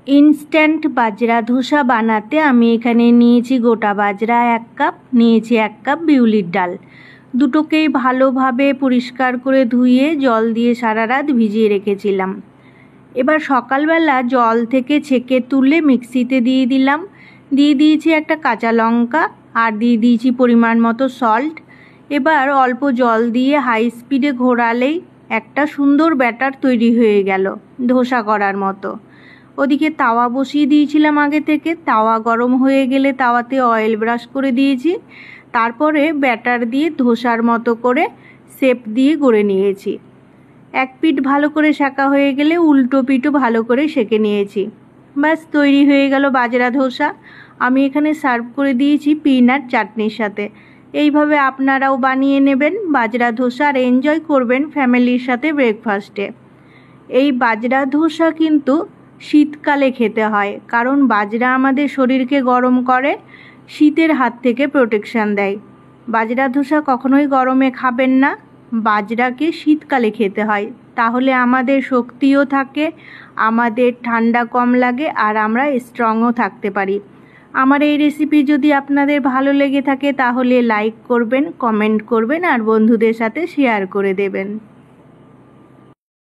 Instant বাজরা ধোসা বানাতে আমি এখানে নিয়েছি গোটা বাজরা 1 কাপ, নিয়েছি 1 কাপ বিউলির ডাল। দুটোকেই ভালোভাবে পরিষ্কার করে ধুয়ে জল দিয়ে সারা রাত ভিজিয়ে রেখেছিলাম। এবার সকালবেলা জল থেকে ছেঁকে তুলে মিক্সিতে দিয়ে দিলাম। দিয়ে দিয়েছি একটা কাঁচা লঙ্কা আর দিয়ে দিয়েছি পরিমাণ মতো সল্ট। এবার অল্প জল দিয়ে হাই স্পিডে ঘোরালেই একটা সুন্দর ব্যাটার তৈরি হয়ে গেল ধোসা করার মতো। ওদিকে তাওয়া বসিয়ে দিয়েছিলাম আগে থেকে। তাওয়া গরম হয়ে গেলে তাওয়াতে অয়েল ব্রাশ করে দিয়েছি। তারপরে ব্যাটার দিয়ে ধোসার মতো করে শেপ দিয়ে গড়ে নিয়েছি। এক পিঠ ভালো করে সেঁকা হয়ে গেলে উল্টো পিঠও ভালো করে সেঁকে নিয়েছি। ব্যাস তৈরি হয়ে গেল বাজরা ধোসা। আমি এখানে সার্ভ করে দিয়েছি পিনাট চাটনির সাথে। এইভাবে আপনারাও বানিয়ে নেবেন বাজরা ধোসা আর এনজয় করবেন ফ্যামিলির সাথে ব্রেকফাস্টে। এই বাজরা ধোসা কিন্তু শীতকালে খেতে হয়, কারণ বাজরা আমাদের শরীরকে গরম করে, শীতের হাত থেকে প্রোটেকশান দেয়। বাজরা ধোসা কখনোই গরমে খাবেন না, বাজরাকে শীতকালে খেতে হয়, তাহলে আমাদের শক্তিও থাকে, আমাদের ঠান্ডা কম লাগে আর আমরা স্ট্রংও থাকতে পারি। আমার এই রেসিপি যদি আপনাদের ভালো লেগে থাকে তাহলে লাইক করবেন, কমেন্ট করবেন আর বন্ধুদের সাথে শেয়ার করে দেবেন।